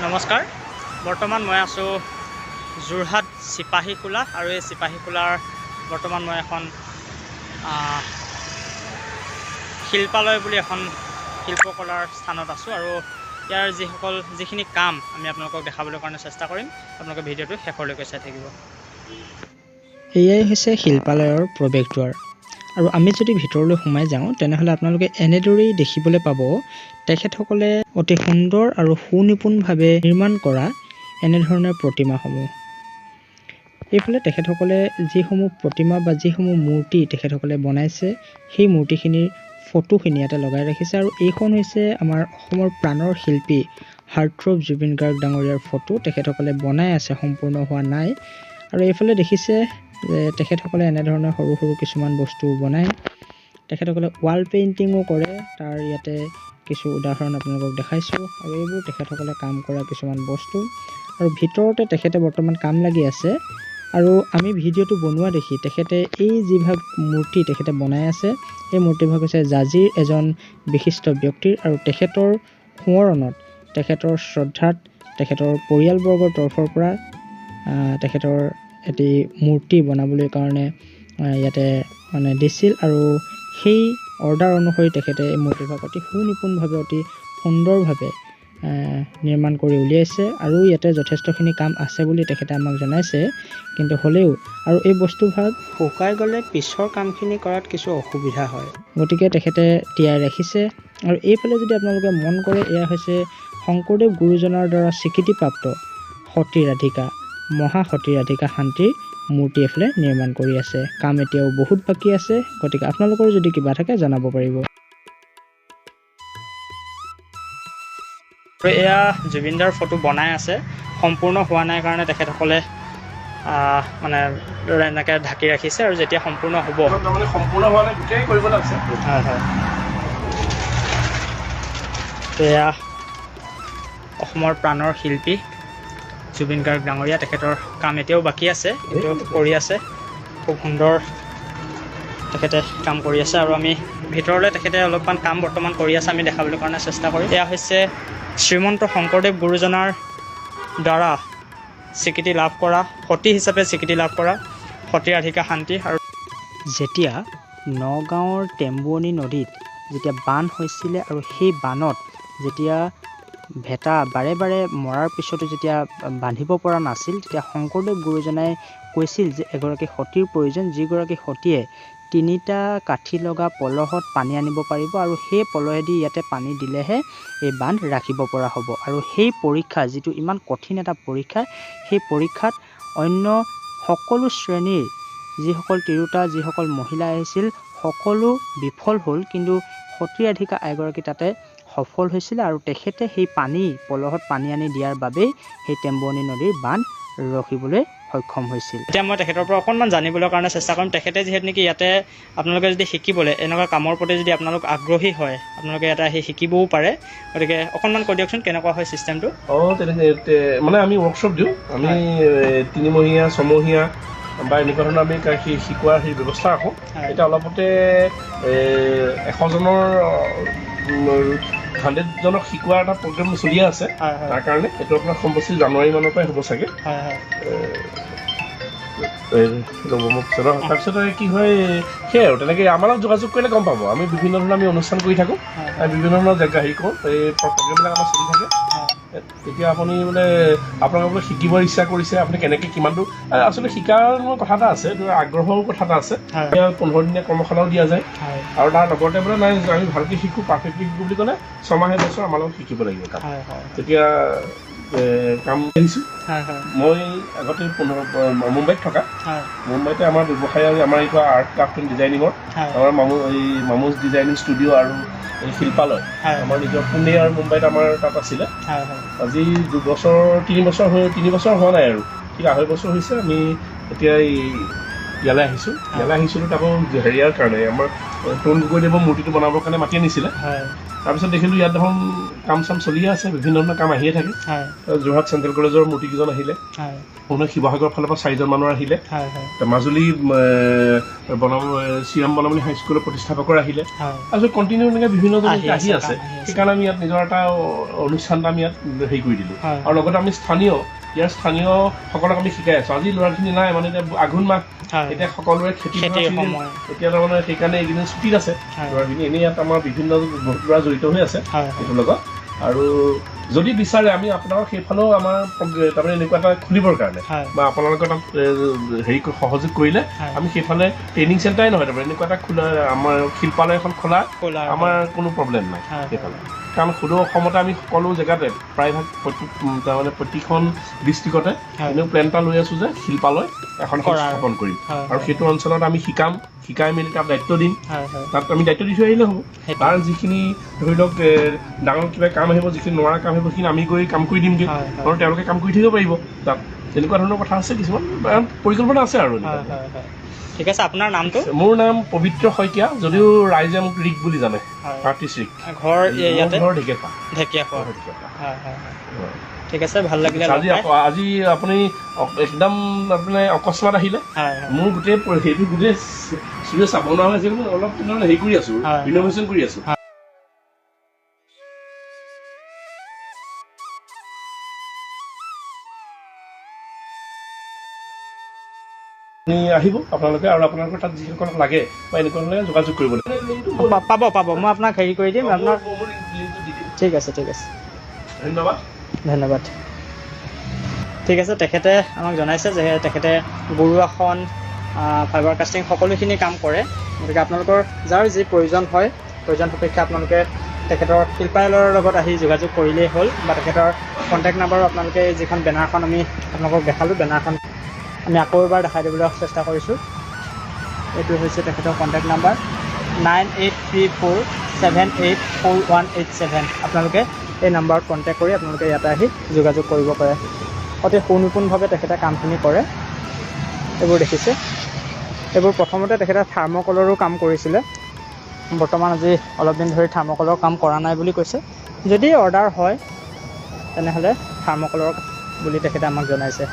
নমস্কাৰ বৰ্তমান মই আছো যোৰহাট চিপাহীখোলা আৰু এই চিপাহীখোলাৰ বৰ্তমান মই এখন শিল্পালয় বুলি এখন শিল্পকলাৰ স্থানত আছো আৰু ইয়াৰ যিখিনি কাম আমি আপোনালোকক দেখাবলৈ কাৰণে চেষ্টা কৰিম আপোনালোকে ভিডিঅ'টো শেষলৈকে চাই থাকিব। এয়াই হৈছে শিল্পালয়ৰ প্ৰৱেশদ্বাৰ আৰু আমি যদি ভিতৰলৈ সোমাই যাওঁ তেনেহ'লে আপোনালোকে এনেদৰেই দেখিবলৈ পাব তেখেতসকলে অতি সুন্দৰ আৰু সুনিপুণভাৱে নিৰ্মাণ কৰা এনেধৰণৰ প্ৰতিমাসমূহ। এইফালে তেখেতসকলে যিসমূহ প্ৰতিমা বা যিসমূহ মূৰ্তি তেখেতসকলে বনাইছে সেই মূৰ্তিখিনিৰ ফটোখিনি ইয়াতে লগাই ৰাখিছে আৰু এইখন হৈছে আমাৰ অসমৰ প্ৰাণৰ শিল্পী হাৰ্টথ্ৰব জুবিন গাৰ্গ ডাঙৰীয়াৰ ফটো। তেখেতসকলে বনাই আছে, সম্পূৰ্ণ হোৱা নাই। আৰু এইফালে দেখিছে যে তেখেতসকলে এনেধৰণৰ সৰু সৰু কিছুমান বস্তু বনায়। তেখেতসকলে ৱাল পেইণ্টিঙো কৰে, তাৰ ইয়াতে কিছু উদাহৰণ আপোনালোকক দেখাইছোঁ আৰু এইবোৰ তেখেতসকলে কাম কৰা কিছুমান বস্তু আৰু ভিতৰতে তেখেতে বৰ্তমান কাম লাগি আছে। আৰু আমি ভিডিঅ'টো বনোৱা দেখি তেখেতে এই যিভাগ মূৰ্তি তেখেতে বনাই আছে এই মূৰ্তিভাগ হৈছে জাজিৰ এজন বিশিষ্ট ব্যক্তিৰ আৰু তেখেতৰ সোঁৱৰণত, তেখেতৰ শ্ৰদ্ধাত, তেখেতৰ পৰিয়ালবৰ্গৰ তৰফৰ পৰা তেখেতৰ এটি মূৰ্তি বনাবলৈ কাৰণে ইয়াতে দিছিল আৰু সেই অৰ্ডাৰ অনুসৰি তেখেতে এই মূৰ্তিভাগ অতি সুনিপুণভাৱে অতি সুন্দৰভাৱে নিৰ্মাণ কৰি উলিয়াইছে আৰু ইয়াতে যথেষ্টখিনি কাম আছে বুলি তেখেতে আমাক জনাইছে। কিন্তু হ'লেও আৰু এই বস্তুভাগ শুকাই গ'লে পিছৰ কামখিনি কৰাত কিছু অসুবিধা হয়, গতিকে তেখেতে তিয়াই ৰাখিছে। আৰু এইফালে যদি আপোনালোকে মন কৰে এয়া হৈছে শংকৰদেৱ গুৰুজনাৰ দ্বাৰা স্বীকৃতিপ্ৰাপ্ত সতী ৰাধিকা, মহা সতী ৰাধিকা শান্তিৰ মূৰ্তি এফালে নিৰ্মাণ কৰি আছে। কাম এতিয়াও বহুত বাকী আছে, গতিকে আপোনালোকৰ যদি কিবা থাকে জনাব পাৰিব। এয়া জুবিনদাৰ ফটো বনাই আছে, সম্পূৰ্ণ হোৱা নাই কাৰণে তেখেতসকলে মানে এনেকৈ ঢাকি ৰাখিছে আৰু যেতিয়া সম্পূৰ্ণ হ'ব সম্পূৰ্ণ হোৱা নাই গোটেই কৰিব লাগছে। হয় হয়, এয়া অসমৰ প্ৰাণৰ শিল্পী জুবিন গাৰ্গ ডাঙৰীয়া, তেখেতৰ কাম এতিয়াও বাকী আছে কিন্তু কৰি আছে, খুব সুন্দৰ তেখেতে কাম কৰি আছে আৰু আমি ভিতৰলৈ তেখেতে অলপমান কাম বৰ্তমান কৰি আছে, আমি দেখাবলৈ কাৰণে চেষ্টা কৰিম। এয়া হৈছে শ্ৰীমন্ত শংকৰদেৱ গুৰুজনাৰ দ্বাৰা স্বীকৃতি লাভ কৰা, সতী হিচাপে স্বীকৃতি লাভ কৰা সতী ৰাধিকা শান্তি। আৰু যেতিয়া নগাঁৱৰ টেম্বুৱনী নদীত যেতিয়া বান হৈছিলে আৰু সেই বানত যেতিয়া ভেটা বাৰে বাৰে মৰাৰ পিছতো যেতিয়া বান্ধিব পৰা নাছিল, তেতিয়া শংকৰদেৱ গুৰুজনাই কৈছিল যে এগৰাকী সতীৰ প্ৰয়োজন, যিগৰাকী সতীয়ে 3টা কাঠি লগা পলহত পানী আনিব পাৰিব আৰু সেই পলহেদি ইয়াতে পানী দিলেহে এই বান্ধ ৰাখিব পৰা হ'ব। আৰু সেই পৰীক্ষা, যিটো ইমান কঠিন এটা পৰীক্ষা, সেই পৰীক্ষাত অন্য সকলো শ্ৰেণীৰ যিসকল তিৰোতা, যিসকল মহিলা আহিছিল সকলো বিফল হ'ল, কিন্তু সতী ৰাধিকা এগৰাকী তাতে সফল হৈছিলে আৰু তেখেতে সেই পলহত পানী আনি দিয়াৰ বাবেই সেই টেম্বুৱনী নদীৰ বান্ধ ৰখিবলৈ সক্ষম হৈছিল। এতিয়া মই তেখেতৰ পৰা অকণমান জানিবলৈ কাৰণে চেষ্টা কৰিম। তেখেতে যিহেতু নেকি ইয়াতে আপোনালোকে যদি শিকিবলৈ এনেকুৱা কামৰ প্ৰতি যদি আপোনালোক আগ্ৰহী হয়, আপোনালোকে ইয়াতে আহি শিকিবও পাৰে, গতিকে অকণমান কৈ দিয়কচোন কেনেকুৱা হয় চিষ্টেমটো। তেনেকৈ মানে আমি ৱৰ্কশ্বপ দিওঁ, আমি 3 মহীয়া 6 মহীয়া বা এনেকুৱা ধৰণৰ আমি শিকোৱাৰ সেই ব্যৱস্থা ৰাখোঁ। এতিয়া অলপতে 100জনৰ 100জনক শিকোৱাৰ এটা প্ৰগ্ৰেম চলিয়ে আছে। তাৰ কাৰণে এইটো আপোনাৰ সম্ভৱতঃ জানুৱাৰী মানৰ পৰাই হ'ব চাগে। তাৰপিছতে কি হয় সেয়াই আৰু তেনেকৈ আমাৰ লগত যোগাযোগ কৰিলে গম পাব। আমি বিভিন্ন ধৰণৰ আমি অনুষ্ঠান কৰি থাকোঁ, বিভিন্ন ধৰণৰ জেগা হেৰি কৰোঁ, এই প্ৰগ্ৰেমবিলাক আমাৰ চলি থাকে। তেতিয়া আপুনি মানে আপোনালোকে শিকিবৰ ইচ্ছা কৰিছে, আপুনি কেনেকৈ কিমানটো আচলতে শিকাৰ কথা এটা আছে, আগ্ৰহৰ কথা এটা আছে। 15 দিনীয়া কৰ্মশালাও দিয়া যায় আৰু তাৰ লগতে মানে নাই আমি ভালকৈ শিকোঁ, পাৰফেক্টলি শিকোঁ বুলি ক'লে 6 মাহে বছৰ আমাৰ লগত শিকিব লাগিব কাম। তেতিয়া কাম আহিছোঁ। মই আগতে মুম্বাইত থকা, মুম্বাইতে আমাৰ ব্যৱসায় আমাৰ এইটো আৰ্ট ক্ৰাফ্ট এণ্ড ডিজাইনিঙৰ আমাৰ মামুজ ডিজাইনিং ষ্টুডিঅ' আৰু এই শিল্পালয় আমাৰ নিজৰ পুনে আৰু মুম্বাইত আমাৰ তাত আছিলে। আজি 3 বছৰ হোৱা নাই আৰু ঠিক 2.5 বছৰ হৈছে। আমি এতিয়া এই ইয়ালৈ আহিছোঁ তাকো হেৰিয়াৰ কাৰণে আমাৰ তৰুণ গগৈদেৱৰ মূৰ্তিটো বনাবৰ কাৰণে মাতি আনিছিলে হয় তাৰপিছত দেখিলোঁ ইয়াত দেখোন কাম চাম চলিয়ে আছে বিভিন্ন ধৰণৰ কাম আহিয়ে থাকে হয় যোৰহাট চেণ্ট্ৰেল কলেজৰ মূৰ্তিকেইজন আহিলে হয় পুনৰ শিৱসাগৰৰ ফালৰ পৰা 4জন মানুহ আহিলে হয় হয় মাজুলী শ্ৰীৰাম বনমালী হাইস্কুলৰ প্ৰতিষ্ঠাপকৰ আহিলে হয় তাৰপিছত কণ্টিনিউ এনেকৈ বিভিন্ন ধৰণৰ আহি আহি আছে আছে। সেইকাৰণে আমি ইয়াত নিজৰ এটা অনুষ্ঠান এটা আমি ইয়াত হেৰি কৰি দিলোঁ হয়। আৰু লগতে আমি ইয়াৰ স্থানীয়সকলক আমি শিকাই আছোঁ আজি ল'ৰাখিনি নাই মানে এতিয়া আঘোণ মাহ হয় এতিয়া সকলোৰে খেতি খেতিৰ season। সময়। এতিয়া তাৰমানে সেইকাৰণে এইকেইদিন ছুটিত আছে হয়। ল'ৰাখিনি এনেই ইয়াত আমাৰ বিভিন্ন বহুত ল'ৰা জড়িত হৈ আছে হয় এইটোৰ লগত আৰু যদি বিচাৰে আমি আপোনালোকক সেইফালেও আমাৰ তাৰমানে এনেকুৱা এটা খুলিবৰ কাৰণে হয় বা আপোনালোকৰ তাত হেৰি সহযোগ কৰিলে হয়। আমি সেইফালে ট্ৰেইনিং চেণ্টাৰে নহয় তাৰমানে এনেকুৱা এটা খোলা আমাৰ শিল্পালয় এখন খোলা খোলা আমাৰ কোনো প্ৰব্লেম নাই হয়। সেইফালে কাৰণ সুদূৰ অসমতে আমি সকলো জেগাতে প্ৰায়ভাগ তাৰমানে প্ৰতিখন ডিষ্ট্ৰিক্টতে হয়। এনেও প্লেন এটা লৈ আছোঁ যে শিল্পালয় এখন স্থাপন কৰিম হয়। আৰু সেইটো অঞ্চলত আমি শিকাই মেলি তাত দায়িত্ব দিম হয় হয় তাত আমি দায়িত্ব দি থৈ আহিলে হ'ব সেইটো। তাৰ যিখিনি ধৰি লওক ডাঙৰ কিবা কাম আহিব যিখিনি নোৱাৰা কাম আহিব সেইখিনি আমি গৈ কাম কৰি দিমগৈ হয়, হয়। আৰু তেওঁলোকে কাম কৰি থাকিব পাৰিব তাত তেনেকুৱা ধৰণৰ কথা আছে কিছুমান পৰিকল্পনা আছে আৰু হয় হয় হয় ঠিক আছে আপোনাৰ নামটো মোৰ নাম পবিত্ৰ শইকীয়া যদিও ৰাইজে মোক ৰিক বুলি জানে হয়। আৰ্টিষ্ট ৰিক ঘৰ ইয়াতে মোৰ ঘৰ ঢেকীয়াখোৱা ঢেকীয়াখোৱা হয় হয় হয় ঠিক আছে ভাল লাগিলে লগ আজি পাই। আজি আপুনি একদম আপুনি অকস্মাত আহিলে হয় হয় মোৰ গোটেই সেইটো গোটেই চুৰে চাব নোৱাৰা হৈছে কিন্তু অলপ হেৰি কৰি আছোঁ হয়। ইন'ভেশ্যন কৰি আছোঁ আপুনি আহিব আপোনালোকে আৰু আপোনালোকৰ তাত যিসকলক লাগে বা এনেকুৱা ধৰণে যোগাযোগ কৰিব লাগে পাব পাব মই আপোনাক হেৰি কৰি দিম আপোনাক ঠিক আছে ধন্যবাদ ধন্যবাদ ঠিক আছে তেখেতে আমাক জনাইছে যে তেখেতে গৰু আসন ফাইবাৰ কাষ্টিং সকলোখিনি কাম কৰে গতিকে আপোনালোকৰ যাৰ যি প্ৰয়োজন হয় প্ৰয়োজন সাপেক্ষে আপোনালোকে তেখেতৰ শিল্পালয়ৰ লগত আহি যোগাযোগ কৰিলেই হ'ল বা তেখেতৰ কণ্টেক্ট নাম্বাৰো আপোনালোকে যিখন বেনাৰখন আমি আপোনালোকক দেখালোঁ বেনাৰখন আমি আকৌ এবাৰ দেখাই দিবলৈ চেষ্টা কৰিছোঁ এইটো হৈছে তেখেতৰ কণ্টেক্ট নাম্বাৰ 9834784187 আপোনালোকে এই নাম্বাৰত কণ্টেক্ট কৰি আপোনালোকে ইয়াতে আহি যোগাযোগ কৰিব পাৰে অতি সুনিপুণভাৱে তেখেতে কামখিনি কৰে এইবোৰ দেখিছে এইবোৰ প্ৰথমতে তেখেতে থাৰ্মকলৰো কাম কৰিছিলে বৰ্তমান আজি অলপ দিন ধৰি থাৰ্মকলৰ কাম কৰা নাই বুলি কৈছে যদি অৰ্ডাৰ হয় তেনেহ'লে থাৰ্মকলৰ বুলি তেখেতে আমাক জনাইছে